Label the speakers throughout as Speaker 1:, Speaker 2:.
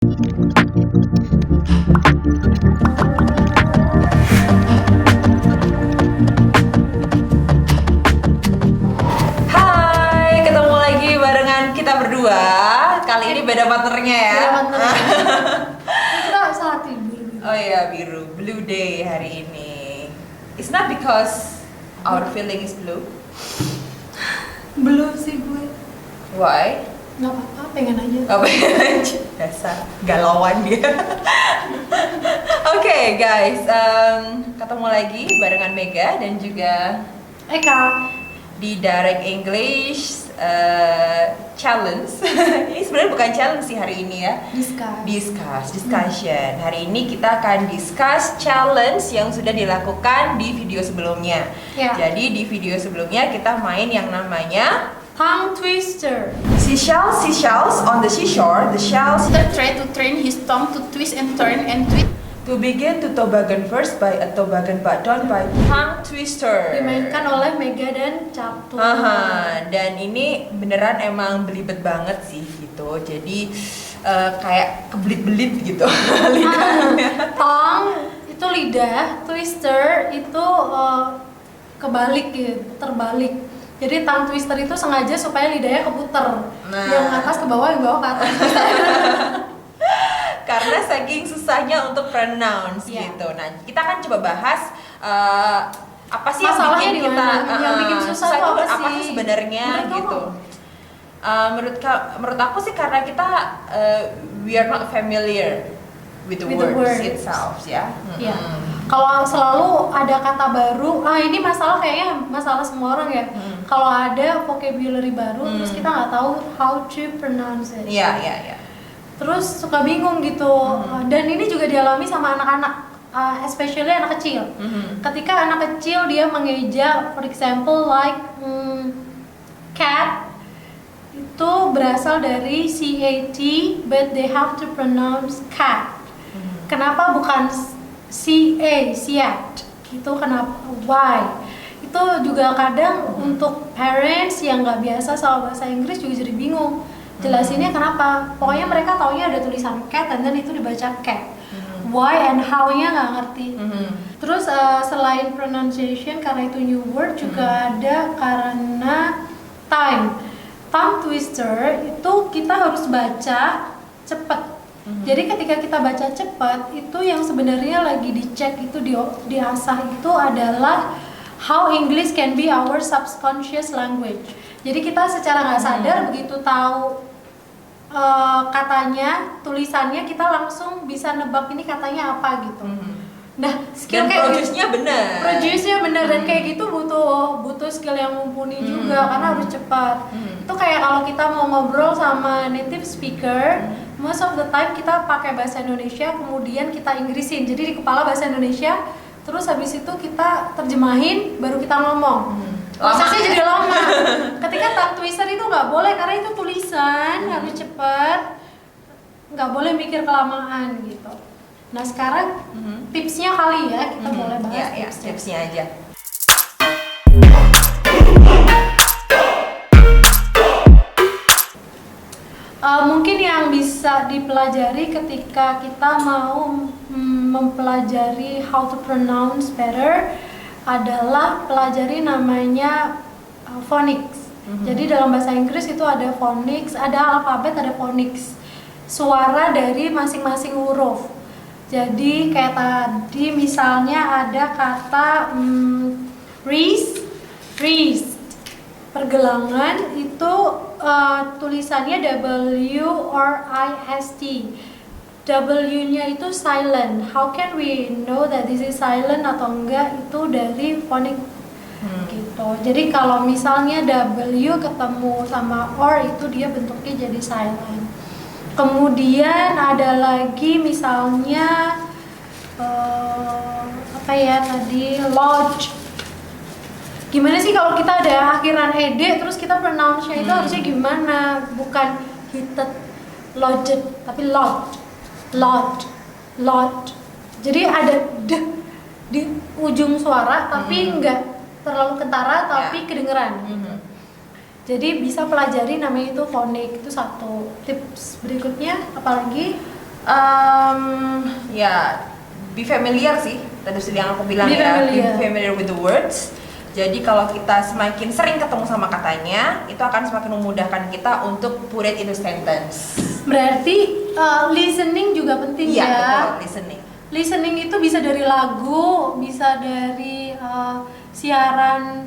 Speaker 1: Hai, ketemu lagi barengan kita berdua. Kali ini beda partnernya ya.
Speaker 2: Beda partnernya. Kita salah tidur.
Speaker 1: Oh iya, biru. Blue day hari ini. It's not because our feeling is blue.
Speaker 2: Belum sih gue.
Speaker 1: Why?
Speaker 2: Nggak apa-apa, pengen aja.
Speaker 1: Apa aja? Dasar galauan dia. Oke guys, ketemu lagi barengan Mega dan juga
Speaker 2: Eka.
Speaker 1: di Direct English Challenge. Ini sebenarnya bukan challenge sih hari ini ya. Discussion. Hari ini kita akan discuss challenge yang sudah dilakukan di video sebelumnya.
Speaker 2: Ya.
Speaker 1: Jadi di video sebelumnya kita main yang namanya
Speaker 2: Tongue twister.
Speaker 1: seashells on the seashore. The shells
Speaker 3: Try to train his tongue to twist and turn and twist.
Speaker 1: to begin to toboggan first by a toboggan but done by tongue twister.
Speaker 2: Dimainkan oleh Mega dan Catur.
Speaker 1: Aha, dan ini beneran emang belibet banget sih gitu. Jadi kayak kebelit-belit gitu lidahnya.
Speaker 2: Tongue itu lidah, twister itu kebalik gitu, terbalik. Jadi tongue twister itu sengaja supaya lidahnya keputer.
Speaker 1: Nah.
Speaker 2: Yang atas ke bawah, yang bawah ke atas.
Speaker 1: Karena saking susahnya untuk pronounce
Speaker 2: Iya.
Speaker 1: gitu. Nah, kita akan coba bahas apa sih
Speaker 2: Masalahnya
Speaker 1: yang bikin
Speaker 2: di
Speaker 1: kita
Speaker 2: mana? Yang bikin susah itu
Speaker 1: itu
Speaker 2: apa
Speaker 1: sih
Speaker 2: sih?
Speaker 1: sebenarnya
Speaker 2: Menurut
Speaker 1: gitu.
Speaker 2: kamu?
Speaker 1: Menurut aku sih karena kita we are not familiar with the words itself ya.
Speaker 2: Iya. Kalau selalu ada kata baru, ini masalah kayaknya masalah semua orang ya. Kalau ada vocabulary baru, terus kita nggak tahu how to pronounce it.
Speaker 1: Iya.
Speaker 2: Terus suka bingung gitu. Dan ini juga dialami sama anak-anak, especially anak kecil. Ketika anak kecil dia mengeja, for example like cat, itu berasal dari CAT, but they have to pronounce cat. Kenapa bukan CAT? Itu kenapa? Why? Itu juga kadang untuk parents yang nggak biasa sama bahasa Inggris juga jadi bingung. Jelasinnya kenapa? Pokoknya mereka taunya ada tulisan cat dan itu dibaca cat. Why and how-nya nggak ngerti. Terus selain pronunciation karena itu new word juga ada karena time. Tongue twister itu kita harus baca cepet. Jadi ketika kita baca cepat itu yang sebenarnya lagi dicek itu diasah itu adalah how English can be our subconscious language. Jadi kita secara nggak sadar begitu tahu katanya, tulisannya kita langsung bisa nebak ini katanya apa gitu. Nah, skill
Speaker 1: Dan
Speaker 2: kayak
Speaker 1: produce-nya benar.
Speaker 2: Produce-nya benar dan kayak gitu butuh skill yang mumpuni juga karena harus cepat. Itu kayak kalau kita mau ngobrol sama native speaker, most of the time kita pakai bahasa Indonesia kemudian kita Inggrisin. Jadi di kepala bahasa Indonesia, terus habis itu kita terjemahin baru kita ngomong. Prosesnya jadi lama. Ketika tongue twister itu nggak boleh karena itu tulisan, harus cepat, nggak boleh mikir kelamaan gitu. Nah sekarang tipsnya kali ya kita boleh bahas
Speaker 1: tipsnya aja.
Speaker 2: Mungkin yang bisa dipelajari ketika kita mau mempelajari how to pronounce better adalah pelajari namanya phonics. Jadi dalam bahasa Inggris itu ada phonics, ada alfabet, ada phonics. Suara dari masing-masing huruf. Jadi kayak tadi misalnya ada kata wrist, pergelangan itu tulisannya W or IST. W-nya itu silent. How can we know that this is silent atau enggak? Itu dari phonics gitu. Jadi kalau misalnya W ketemu sama or itu dia bentuknya jadi silent. Kemudian ada lagi misalnya apa ya tadi lodge. Gimana sih kalau kita ada akhiran ed terus kita pronounce-nya itu harusnya gimana? Bukan heated, lodged, tapi lodge. Jadi ada d di ujung suara tapi enggak terlalu kentara tapi kedengeran. Jadi bisa pelajari namanya itu phonik, itu satu. Tips berikutnya apalagi
Speaker 1: Ya, be familiar sih. Tadi yang aku bilang
Speaker 2: Be
Speaker 1: ya,
Speaker 2: familiar.
Speaker 1: be familiar with the words. Jadi kalau kita semakin sering ketemu sama katanya, itu akan semakin memudahkan kita untuk put it into sentence.
Speaker 2: Berarti listening juga penting
Speaker 1: Iya,
Speaker 2: ya.
Speaker 1: betul, listening.
Speaker 2: Listening itu bisa dari lagu, bisa dari siaran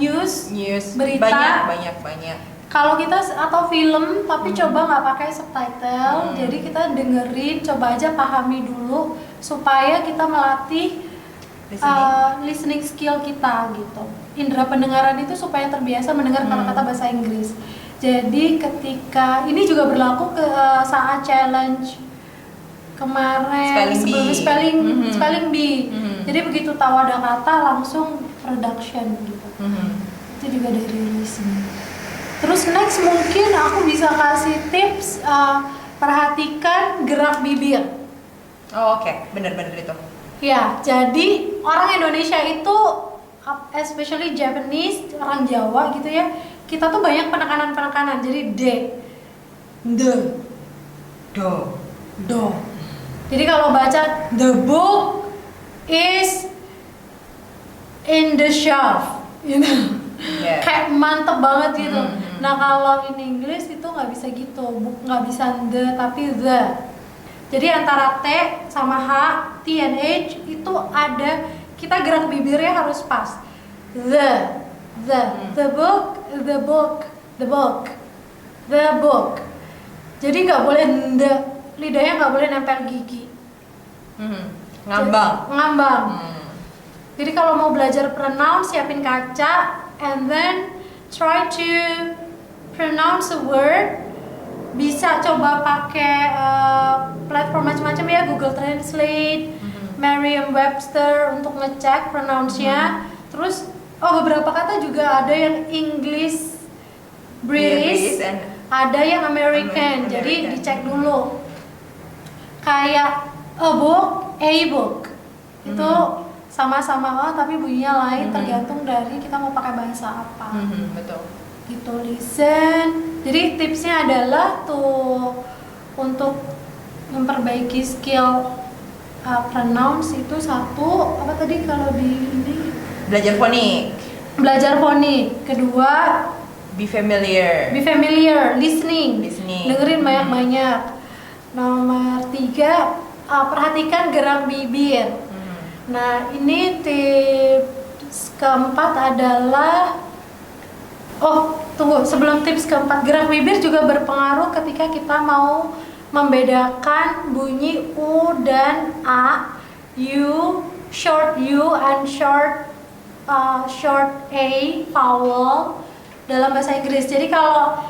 Speaker 2: news, berita.
Speaker 1: Banyak.
Speaker 2: Kalau kita atau film, tapi coba nggak pakai subtitle, jadi kita dengerin, coba aja pahami dulu supaya kita melatih listening skill kita gitu. Indera pendengaran itu supaya terbiasa mendengar kata-kata bahasa Inggris. Jadi ketika ini juga berlaku ke saat challenge kemarin spelling bee. Jadi begitu tahu ada kata langsung production gitu. Itu juga dari listening. Terus next mungkin aku bisa kasih tips perhatikan gerak bibir.
Speaker 1: Oh, oke. Bener itu.
Speaker 2: Ya, jadi orang Indonesia itu, especially Japanese, orang Jawa gitu ya, kita tuh banyak penekanan. Jadi de, do. Jadi kalau baca the book is in the shelf, you know.
Speaker 1: Yeah.
Speaker 2: Kayak mantep banget gitu. Nah kalau in English itu nggak bisa gitu, nggak bisa the tapi the. Jadi antara T sama H, T and H itu ada, kita gerak bibirnya harus pas. The book. Jadi nggak boleh the, lidahnya nggak boleh nempel gigi. Ngambang. Jadi kalau mau belajar pronounce, siapin kaca and then try to pronounce a word. Bisa coba pakai platform macam-macam ya, Google Translate, Merriam-Webster untuk ngecek pronounce-nya. Terus beberapa kata juga ada yang English, British, ada yang American. Jadi dicek dulu. Kayak a book, itu sama-sama tapi bunyinya lain, tergantung dari kita mau pakai bahasa apa.
Speaker 1: Betul.
Speaker 2: Gitu, listen. Jadi tipsnya adalah tuh untuk memperbaiki skill pronounce itu satu, apa tadi kalau di ini? Belajar fonik. Kedua,
Speaker 1: be familiar,
Speaker 2: listening. Dengerin banyak-banyak. Nomor 3, perhatikan gerak bibir. Nah, ini tips keempat adalah sebelum tips keempat, gerak bibir juga berpengaruh ketika kita mau membedakan bunyi U dan A, U, short U and short A vowel dalam bahasa Inggris. Jadi kalau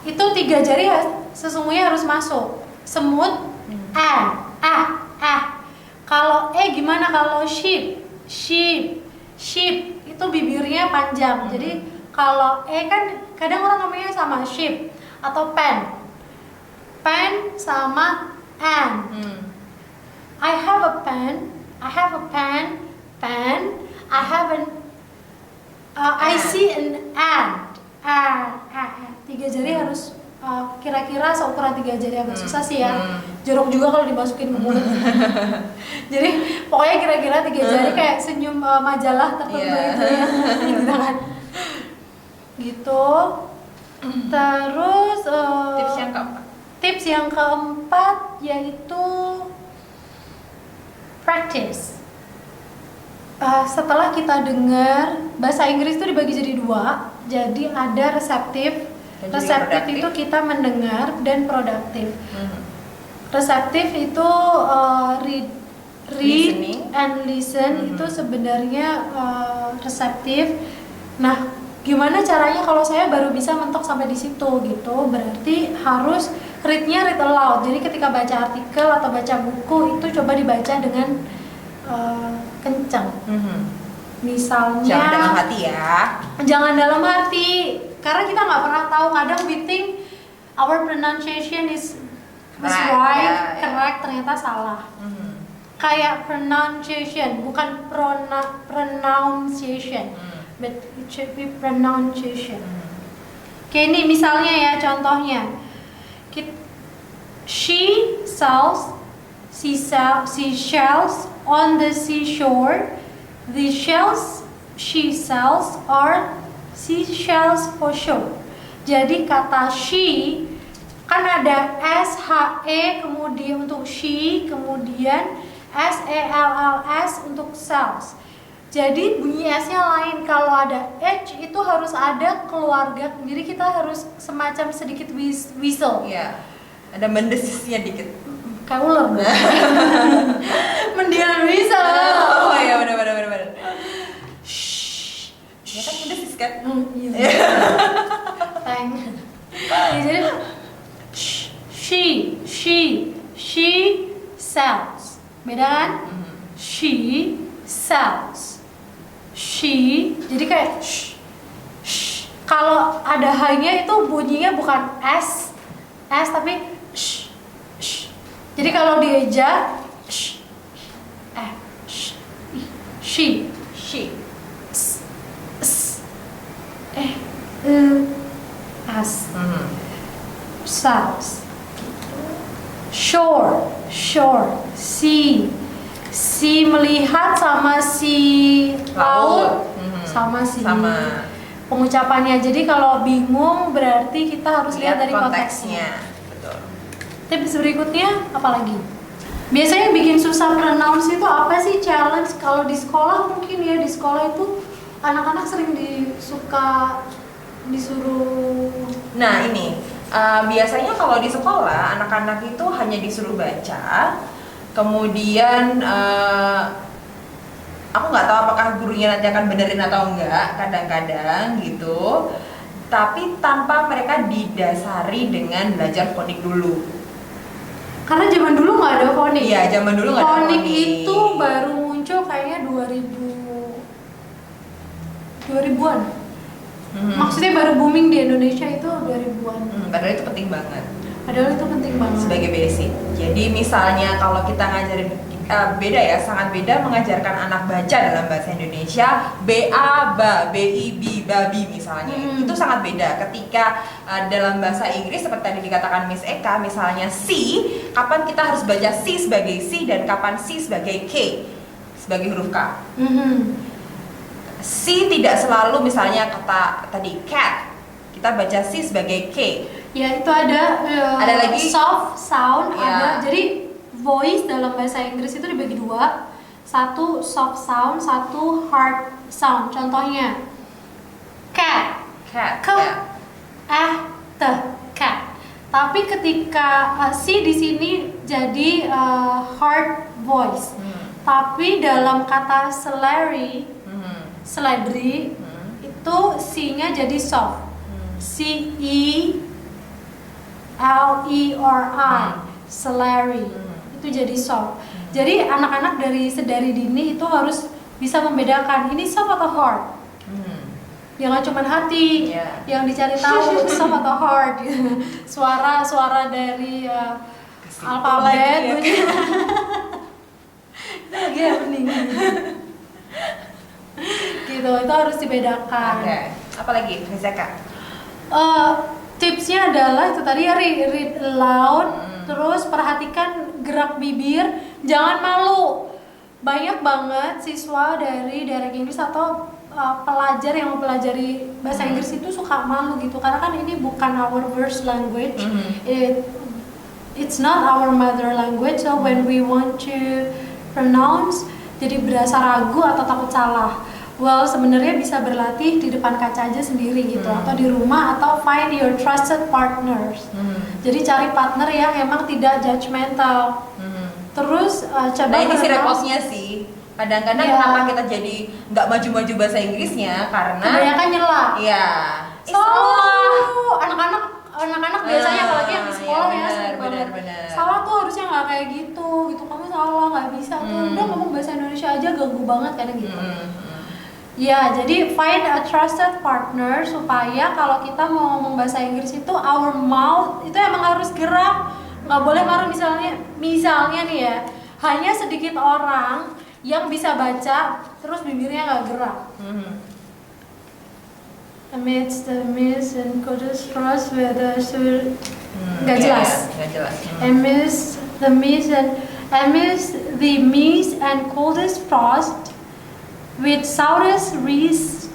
Speaker 2: itu 3 jari sesungguhnya harus masuk. Semut, Kalau gimana kalau sheep itu bibirnya panjang. Jadi kalau kan kadang orang namanya sama sheep atau pen sama an. I have a pen, I see an ant. 3 jari harus kira-kira seukuran 3 jari, agak susah sih ya. Jorok juga kalau dimasukin ke mulut. Jadi pokoknya kira-kira 3 jari kayak senyum majalah tertentu itu ya. Gitu kan. Gitu. Terus tips yang keempat yaitu practice. Setelah kita dengar, bahasa Inggris itu dibagi jadi 2. Jadi ada reseptif. Reseptif itu kita mendengar dan produktif. Reseptif itu read and listen, itu sebenarnya reseptif. Nah, gimana caranya kalau saya baru bisa mentok sampai di situ gitu? Berarti harus read aloud. Jadi ketika baca artikel atau baca buku itu coba dibaca dengan kencang. Misalnya
Speaker 1: jangan dalam hati ya.
Speaker 2: Jangan dalam hati. Karena kita nggak pernah tahu, kadang we think our pronunciation is right, correct, ternyata salah. Kayak pronunciation, bukan pronunciation, but it should be pronunciation. Kayak ini misalnya ya, contohnya She sells seashells on the seashore. The shells she sells are seashells for show. Jadi kata she kan ada SHE kemudian untuk she, kemudian SELLS untuk sells. Jadi bunyi S-nya lain. Kalau ada H itu harus ada keluarga. Jadi kita harus semacam sedikit whistle.
Speaker 1: Iya. Ada mendesisnya dikit.
Speaker 2: Kayak ular. Mendiam whistle.
Speaker 1: Oh iya benar. Shh. Ya kan mendesis kan?
Speaker 2: Iya. Thank. Ya, jadi she sells. Beda kan? She sells. She, jadi kayak shh. Kalau ada h-nya itu bunyinya bukan s tapi sh. Jadi kalau dieja sh, she, s, as, sells. Shore, si melihat sama si laut sama pengucapannya. Jadi kalau bingung berarti kita harus lihat dari konteksnya.
Speaker 1: Betul.
Speaker 2: Tips berikutnya apa lagi? Biasanya bikin susah pronounce itu apa sih challenge? Kalau di sekolah mungkin ya, di sekolah itu anak-anak sering disuruh.
Speaker 1: Nah ini biasanya kalau di sekolah anak-anak itu hanya disuruh baca, kemudian aku nggak tahu apakah gurunya nanti akan benerin atau enggak, kadang-kadang gitu, tapi tanpa mereka didasari dengan belajar fonik dulu.
Speaker 2: Karena zaman dulu nggak ada fonik.
Speaker 1: Iya, zaman dulu nggak ada fonik.
Speaker 2: Fonik itu baru muncul kayaknya 2000-an. Maksudnya baru booming di Indonesia itu 2000-an.
Speaker 1: Padahal itu penting banget. Sebagai basic. Jadi misalnya kalau kita ngajarin beda ya, sangat beda mengajarkan anak baca dalam bahasa Indonesia, ba, bi, babi misalnya. Itu sangat beda ketika dalam bahasa Inggris seperti tadi dikatakan Miss Eka, misalnya C, kapan kita harus baca C sebagai C dan kapan C sebagai K, sebagai huruf K. C tidak selalu misalnya kata tadi cat, kita baca C sebagai K.
Speaker 2: Ya itu ada
Speaker 1: lagi
Speaker 2: soft sound,
Speaker 1: ya.
Speaker 2: ada. Jadi voice dalam bahasa Inggris itu dibagi dua, satu soft sound, satu hard sound. Contohnya cat, cat. Tapi ketika C di sini jadi hard voice. Tapi dalam kata celery itu C-nya jadi soft. CELERI, celery. Itu jadi soft. Jadi anak-anak sedari dini itu harus bisa membedakan ini soft atau hard. Jangan cuma hati yang dicari tahu soft atau hard. Suara dari alfabet ya bening. Gitu, itu harus dibedakan.
Speaker 1: Apalagi Rizeka?
Speaker 2: Tipsnya adalah itu tadi ya, read aloud. Terus perhatikan gerak bibir, jangan malu. Banyak banget siswa dari direct English atau pelajar yang mempelajari bahasa Inggris itu suka malu gitu, karena kan ini bukan our first language. It's not our mother language, so when we want to pronounce jadi berasa ragu atau takut salah. Well, sebenarnya bisa berlatih di depan kaca aja sendiri gitu, atau di rumah, atau find your trusted partners. Jadi cari partner yang emang tidak judgmental. Terus coba.
Speaker 1: Nah ini sih repotnya sih. Kadang-kadang kenapa kita jadi nggak maju-maju bahasa Inggrisnya karena
Speaker 2: kebanyakan nyela.
Speaker 1: Iya.
Speaker 2: Salah. Anak-anak biasanya apalagi yang di sekolah
Speaker 1: benar.
Speaker 2: Salah tuh harusnya nggak kayak gitu. Kamu salah, nggak bisa tuh. Udah ngomong bahasa Indonesia aja, ganggu banget kadang gitu. Ya, jadi find a trusted partner supaya kalau kita mau ngomong bahasa Inggris itu our mouth itu emang harus gerak, nggak boleh ngaruh. Misalnya nih ya, hanya sedikit orang yang bisa baca terus bibirnya nggak gerak. Amidst the mist and could trust whether Nggak
Speaker 1: Iya,
Speaker 2: jelas.
Speaker 1: nggak jelas.
Speaker 2: Amidst the mist and coldest frost, with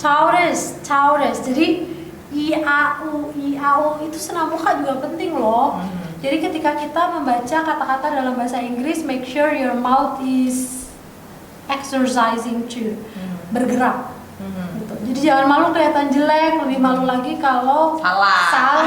Speaker 2: Taurus. Jadi IAU itu senam muka juga penting loh. Jadi ketika kita membaca kata-kata dalam bahasa Inggris, make sure your mouth is exercising too, bergerak. Gitu. Jadi jangan malu kelihatan jelek, lebih malu lagi kalau
Speaker 1: Salah.